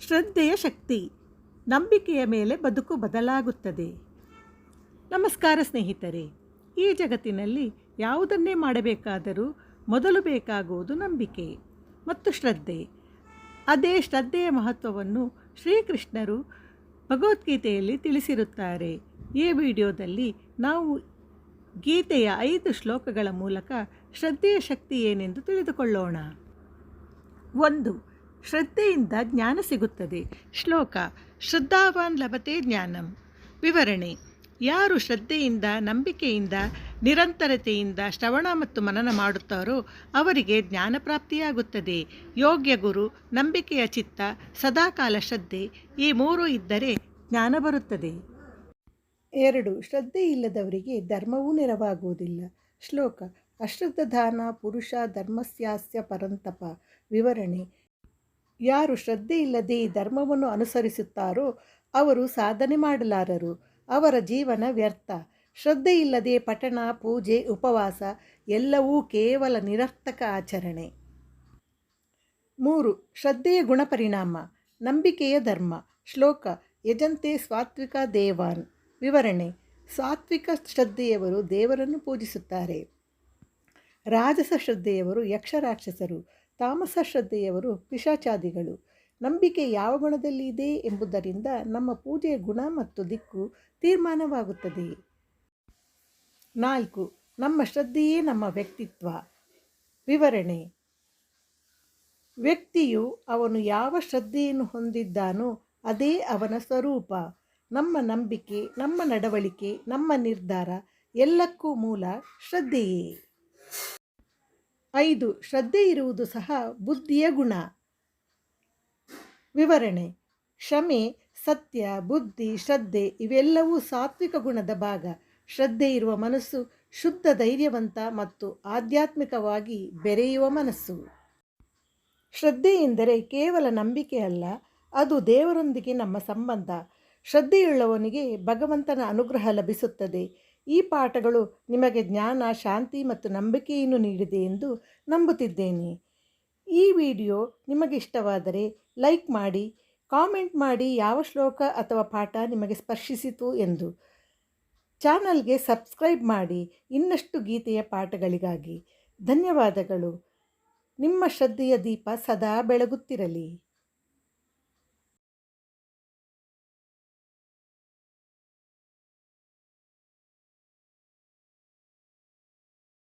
ಶ್ರದ್ಧೆಯ ಶಕ್ತಿ. ನಂಬಿಕೆಯ ಮೇಲೆ ಬದುಕು ಬದಲಾಗುತ್ತದೆ. ನಮಸ್ಕಾರ ಸ್ನೇಹಿತರೆ. ಈ ಜಗತ್ತಿನಲ್ಲಿ ಯಾವುದನ್ನೇ ಮಾಡಬೇಕಾದರೂ ಮೊದಲು ಬೇಕಾಗುವುದು ನಂಬಿಕೆ ಮತ್ತು ಶ್ರದ್ಧೆ. ಅದೇ ಶ್ರದ್ಧೆಯ ಮಹತ್ವವನ್ನು ಶ್ರೀಕೃಷ್ಣರು ಭಗವದ್ಗೀತೆಯಲ್ಲಿ ತಿಳಿಸಿರುತ್ತಾರೆ. ಈ ವಿಡಿಯೋದಲ್ಲಿ ನಾವು ಗೀತೆಯ 5 ಶ್ಲೋಕಗಳ ಮೂಲಕ ಶ್ರದ್ಧೆಯ ಶಕ್ತಿ ಏನೆಂದು ತಿಳಿದುಕೊಳ್ಳೋಣ. 1. ಶ್ರದ್ಧೆಯಿಂದ ಜ್ಞಾನ ಸಿಗುತ್ತದೆ. ಶ್ಲೋಕ: ಶ್ರದ್ಧಾವಾನ್ ಲಭತೆ ಜ್ಞಾನಂ. ವಿವರಣೆ: ಯಾರು ಶ್ರದ್ಧೆಯಿಂದ, ನಂಬಿಕೆಯಿಂದ, ನಿರಂತರತೆಯಿಂದ ಶ್ರವಣ ಮತ್ತು ಮನನ ಮಾಡುತ್ತಾರೋ ಅವರಿಗೆ ಜ್ಞಾನ ಪ್ರಾಪ್ತಿಯಾಗುತ್ತದೆ. ಯೋಗ್ಯ ಗುರು, ನಂಬಿಕೆಯ ಚಿತ್ತ, ಸದಾಕಾಲ ಶ್ರದ್ಧೆ, ಈ 3 ಇದ್ದರೆ ಜ್ಞಾನ ಬರುತ್ತದೆ. 2. ಶ್ರದ್ಧೆ ಇಲ್ಲದವರಿಗೆ ಧರ್ಮವೂ ನೆರವಾಗುವುದಿಲ್ಲ. ಶ್ಲೋಕ: ಅಶ್ರದ್ಧಾನ ಪುರುಷ ಧರ್ಮಸ್ಯಾಸ್ಯ ಪರಂತಪ. ವಿವರಣೆ: ಯಾರು ಶ್ರದ್ಧೆ ಇಲ್ಲದೆ ಈ ಧರ್ಮವನ್ನು ಅನುಸರಿಸುತ್ತಾರೋ ಅವರು ಸಾಧನೆ ಮಾಡಲಾರರು. ಅವರ ಜೀವನ ವ್ಯರ್ಥ. ಶ್ರದ್ಧೆ ಇಲ್ಲದೆ ಪಠಣ, ಪೂಜೆ, ಉಪವಾಸ ಎಲ್ಲವೂ ಕೇವಲ ನಿರರ್ಥಕ ಆಚರಣೆ. 3. ಶ್ರದ್ಧೆಯ ಗುಣಪರಿಣಾಮ. ನಂಬಿಕೆಯ ಧರ್ಮ. ಶ್ಲೋಕ: ಯಜಂತೆ ಸಾತ್ವಿಕ ದೇವಾನ್. ವಿವರಣೆ: ಸಾತ್ವಿಕ ಶ್ರದ್ಧೆಯವರು ದೇವರನ್ನು ಪೂಜಿಸುತ್ತಾರೆ. ರಾಜಸ ಶ್ರದ್ಧೆಯವರು ಯಕ್ಷರಾಕ್ಷಸರು. ತಾಮಸ ಶ್ರದ್ಧೆಯವರು ಪಿಶಾಚಾದಿಗಳು. ನಂಬಿಕೆ ಯಾವ ಗುಣದಲ್ಲಿ ಇದೆ ಎಂಬುದರಿಂದ ನಮ್ಮ ಪೂಜೆಯ ಗುಣ ಮತ್ತು ದಿಕ್ಕು ತೀರ್ಮಾನವಾಗುತ್ತದೆ. 4. ನಮ್ಮ ಶ್ರದ್ಧೆಯೇ ನಮ್ಮ ವ್ಯಕ್ತಿತ್ವ. ವಿವರಣೆ: ವ್ಯಕ್ತಿಯು ಅವನು ಯಾವ ಶ್ರದ್ಧೆಯನ್ನು ಹೊಂದಿದ್ದಾನೋ ಅದೇ ಅವನ ಸ್ವರೂಪ. ನಮ್ಮ ನಂಬಿಕೆ, ನಮ್ಮ ನಡವಳಿಕೆ, ನಮ್ಮ ನಿರ್ಧಾರ ಎಲ್ಲಕ್ಕೂ ಮೂಲ ಶ್ರದ್ಧೆಯೇ. 5. ಶ್ರದ್ಧೆ ಇರುವುದು ಸಹ ಬುದ್ಧಿಯ ಗುಣ. ವಿವರಣೆ: ಕ್ಷಮೆ, ಸತ್ಯ, ಬುದ್ಧಿ, ಶ್ರದ್ಧೆ ಇವೆಲ್ಲವೂ ಸಾತ್ವಿಕ ಗುಣದ ಭಾಗ. ಶ್ರದ್ಧೆ ಇರುವ ಮನಸ್ಸು ಶುದ್ಧ, ಧೈರ್ಯವಂತ ಮತ್ತು ಆಧ್ಯಾತ್ಮಿಕವಾಗಿ ಬೆರೆಯುವ ಮನಸ್ಸು. ಶ್ರದ್ಧೆ ಎಂದರೆ ಕೇವಲ ನಂಬಿಕೆ ಅಲ್ಲ, ಅದು ದೇವರೊಂದಿಗೆ ನಮ್ಮ ಸಂಬಂಧ. ಶ್ರದ್ಧೆಯುಳ್ಳವನಿಗೆ ಭಗವಂತನ ಅನುಗ್ರಹ ಲಭಿಸುತ್ತದೆ. ಈ ಪಾಠಗಳು ನಿಮಗೆ ಜ್ಞಾನ, ಶಾಂತಿ ಮತ್ತು ನಂಬಿಕೆಯನ್ನು ನೀಡಿದೆ ಎಂದು ನಂಬುತ್ತಿದ್ದೇನೆ. ಈ ವಿಡಿಯೋ ನಿಮಗೆ ಇಷ್ಟವಾದರೆ ಲೈಕ್ ಮಾಡಿ, ಕಾಮೆಂಟ್ ಮಾಡಿ ಯಾವ ಶ್ಲೋಕ ಅಥವಾ ಪಾಠ ನಿಮಗೆ ಸ್ಪರ್ಶಿಸಿತು ಎಂದು. ಚಾನಲ್ಗೆ ಸಬ್ಸ್ಕ್ರೈಬ್ ಮಾಡಿ ಇನ್ನಷ್ಟು ಗೀತೆಯ ಪಾಠಗಳಿಗಾಗಿ. ಧನ್ಯವಾದಗಳು. ನಿಮ್ಮ ಶ್ರದ್ಧೆಯ ದೀಪ ಸದಾ ಬೆಳಗುತ್ತಿರಲಿ.